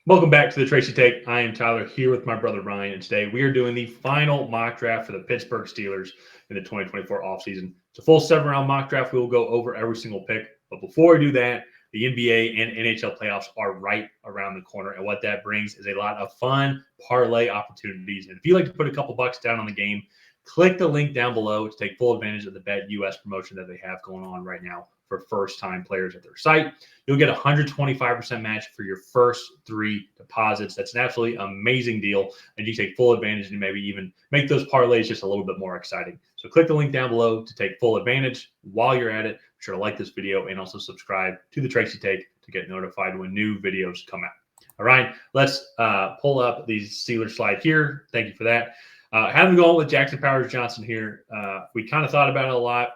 Welcome back to the Tracy Take. I am Tyler here with my brother Ryan, and today we are doing the final mock draft for the Pittsburgh Steelers in the 2024 offseason. It's a full 7-round mock draft. We will go over every single pick. But before we do that, the NBA and NHL playoffs are right around the corner. And what that brings is a lot of fun parlay opportunities. And if you'd like to put a couple bucks down on the game, click the link down below to take full advantage of the Bet US promotion that they have going on right now for first-time players at their site. You'll get a 125% match for your first 3 deposits. That's an absolutely amazing deal, and you take full advantage and maybe even make those parlays just a little bit more exciting. So click the link down below to take full advantage. While you're at it, be sure to like this video and also subscribe to the Tracy Take to get notified when new videos come out. All right, let's pull up the Steelers slide here. Thank you for that. Having gone with Jackson Powers Johnson here, we kind of thought about it a lot.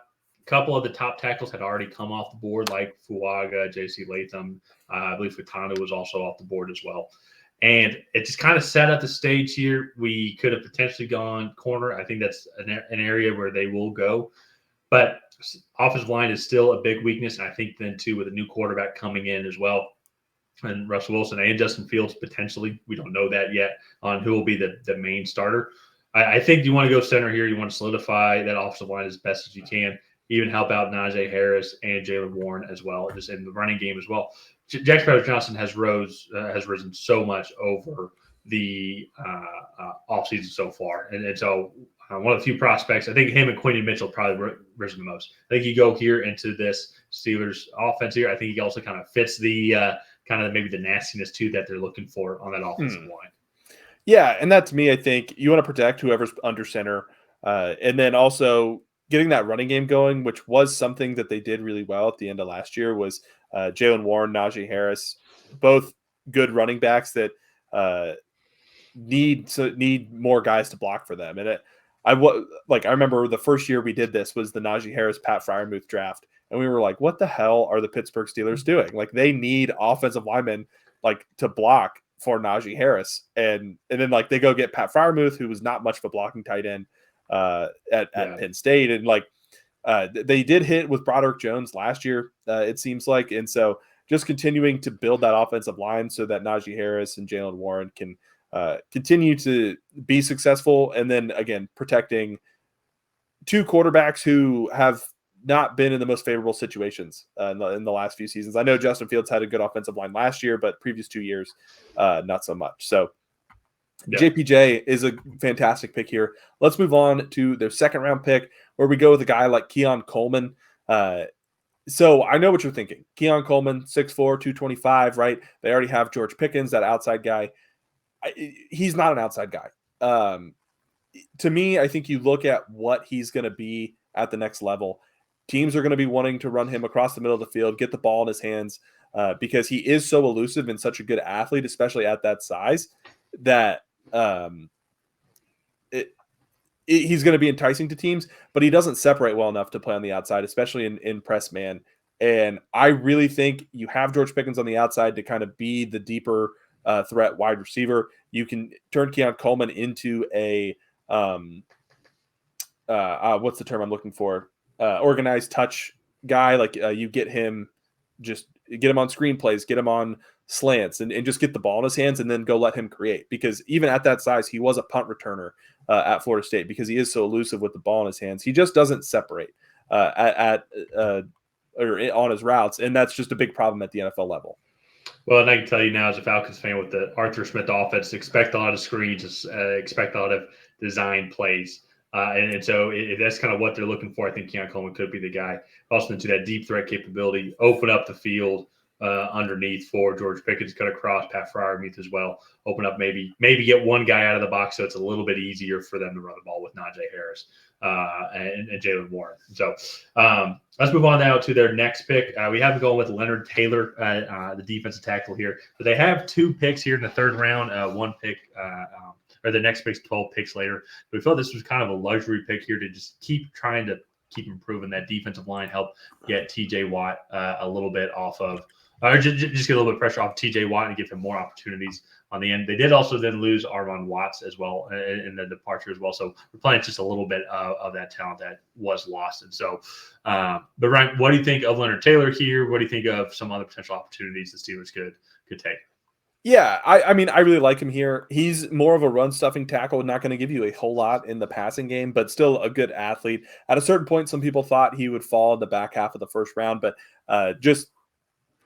A couple of the top tackles had already come off the board, like Fuaga, J.C. Latham. I believe Fatano was also off the board as well. And it just kind of set up the stage here. We could have potentially gone corner. I think that's an area where they will go. But offensive line is still a big weakness. And I think then, too, with a new quarterback coming in as well, and Russell Wilson and Justin Fields potentially, we don't know that yet, on who will be the main starter. I think you want to go center here. You want to solidify that offensive line as best as you can. Even help out Najee Harris and Jaylen Warren as well, just in the running game as well. Jackson Powers-Johnson has risen so much over the offseason so far. And so one of the few prospects, I think him and Quinton Mitchell probably risen the most. I think you go here into this Steelers offense here. I think he also kind of fits the kind of maybe the nastiness too that they're looking for on that offensive line. Yeah, and that's me. I think you want to protect whoever's under center, and then also getting that running game going, which was something that they did really well at the end of last year, was Jaylen Warren, Najee Harris, both good running backs that need more guys to block for them. And I remember the first year we did this was the Najee Harris, Pat Freiermuth draft, and we were like, what the hell are the Pittsburgh Steelers doing? Like, they need offensive linemen to block for Najee Harris, and then they go get Pat Freiermuth, who was not much of a blocking tight end at Penn State, and they did hit with Broderick Jones last year, it seems like, and so just continuing to build that offensive line so that Najee Harris and Jaylen Warren can continue to be successful, and then again protecting 2 quarterbacks who have not been in the most favorable situations in the last few seasons. I know Justin Fields had a good offensive line last year, but previous 2 years, not so much. So JPJ is a fantastic pick here. Let's move on to their 2nd-round pick, where we go with a guy like Keon Coleman. So I know what you're thinking. Keon Coleman, 6'4", 225, right? They already have George Pickens, that outside guy. He's not an outside guy. To me, I think you look at what he's going to be at the next level. Teams are going to be wanting to run him across the middle of the field, get the ball in his hands, because he is so elusive and such a good athlete, especially at that size, that he's going to be enticing to teams, but he doesn't separate well enough to play on the outside, especially in press man. And I really think you have George Pickens on the outside to kind of be the deeper threat wide receiver. You can turn Keon Coleman into a what's the term I'm looking for? Organized touch guy. You get him on screenplays, get him on slants, and just get the ball in his hands, and then go let him create. Because even at that size, he was a punt returner at Florida State, because he is so elusive with the ball in his hands. He just doesn't separate or on his routes, and that's just a big problem at the NFL level. Well, and I can tell you now, as a Falcons fan, with the Arthur Smith offense, expect a lot of screens, expect a lot of design plays. And so if that's kind of what they're looking for, I think Keon Coleman could be the guy. Also into that deep threat capability, open up the field underneath for George Pickens, cut across, Pat Freiermuth as well. Open up, maybe get one guy out of the box so it's a little bit easier for them to run the ball with Najee Harris and Jaylen Warren. So let's move on now to their next pick. We have going with Leonard Taylor, the defensive tackle here. But they have 2 picks here in the 3rd round, 1 pick or the next pick's 12 picks later. We felt this was kind of a luxury pick here to just keep improving that defensive line, help get TJ Watt a little bit off of, or just get a little bit of pressure off TJ Watt and give him more opportunities on the end. They did also then lose Armon Watts as well in the departure as well. So we're playing just a little bit of that talent that was lost. And so, but Ryan, what do you think of Leonard Taylor here? What do you think of some other potential opportunities the Steelers could take? Yeah, I mean, I really like him here. He's more of a run stuffing tackle, not going to give you a whole lot in the passing game, but still a good athlete. At a certain point, some people thought he would fall in the back half of the first round, but just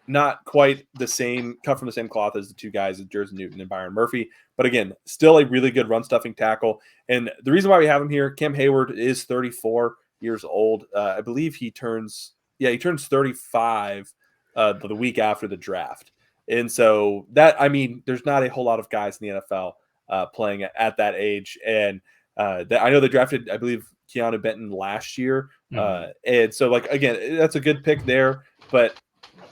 not quite the same, cut from the same cloth as the two guys, Jersey Newton and Byron Murphy. But again, still a really good run stuffing tackle. And the reason why we have him here, Cam Hayward is 34 years old. I believe he turns 35 the week after the draft. And so that, I mean, there's not a whole lot of guys in the NFL playing at that age. And I know they drafted, I believe, Keanu Benton last year. And so, like, again, that's a good pick there. But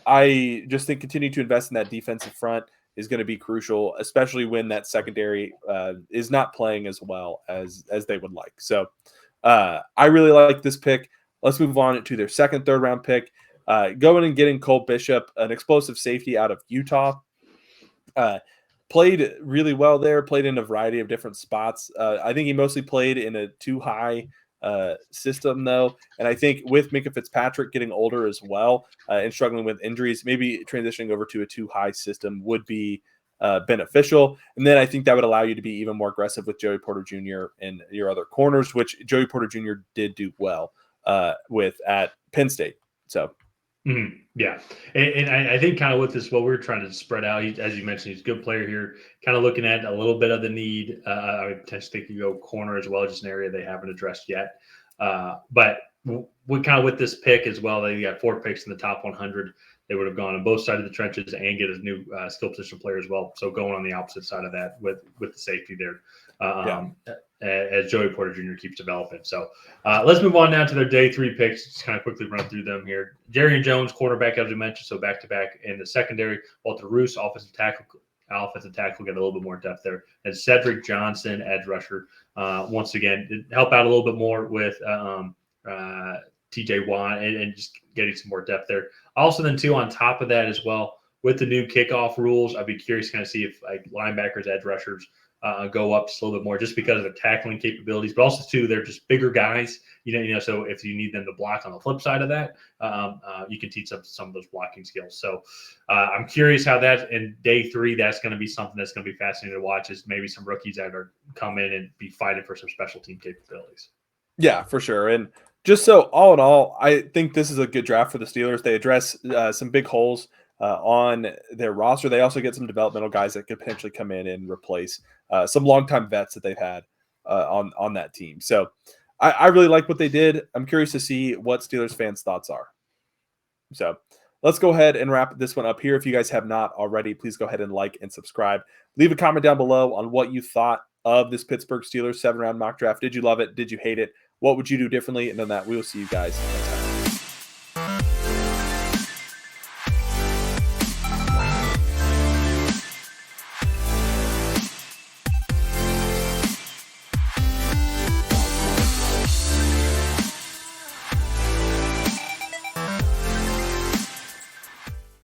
I just think continue to invest in that defensive front is going to be crucial, especially when that secondary is not playing as well as they would like. So I really like this pick. Let's move on to their second, third round pick. Going and getting Cole Bishop, an explosive safety out of Utah. Played really well there, played in a variety of different spots. I think he mostly played in a too high system, though. And I think with Minka Fitzpatrick getting older as well and struggling with injuries, maybe transitioning over to a too high system would be beneficial. And then I think that would allow you to be even more aggressive with Joey Porter Jr. and your other corners, which Joey Porter Jr. did do well with at Penn State. So. Yeah. And I think kind of with this, what we're trying to spread out, as you mentioned, he's a good player here, kind of looking at a little bit of the need. I would potentially think you go corner as well, just an area they haven't addressed yet. But we kind of with this pick as well, they got 4 picks in the top 100. They would have gone on both sides of the trenches and get a new skill position player as well. So going on the opposite side of that with the safety there. As Joey Porter Jr. keeps developing. So let's move on now to their day 3 picks. Just kind of quickly run through them here. Jerry and Jones, cornerback, as we mentioned, so back-to-back. In the secondary, Walter Roos, offensive tackle, get a little bit more depth there. And Cedric Johnson, edge rusher. Once again, help out a little bit more with TJ Watt and just getting some more depth there. Also, then, too, on top of that as well, with the new kickoff rules, I'd be curious to kind of see if like linebackers, edge rushers, go up just a little bit more just because of their tackling capabilities, but also too, they're just bigger guys, so if you need them to block on the flip side of that, you can teach them some of those blocking skills. So I'm curious how that in day 3, that's going to be something that's going to be fascinating to watch, is maybe some rookies that are come in and be fighting for some special team capabilities. Yeah, for sure. And just so all in all, I think this is a good draft for the Steelers. They address some big holes on their roster. They also get some developmental guys that could potentially come in and replace some longtime vets that they've had on that team. So I really like what they did. I'm curious to see what Steelers fans' thoughts are. So let's go ahead and wrap this one up here. If you guys have not already, please go ahead and like and subscribe. Leave a comment down below on what you thought of this Pittsburgh Steelers 7-round mock draft. Did you love it? Did you hate it? What would you do differently? And on that, we will see you guys next time.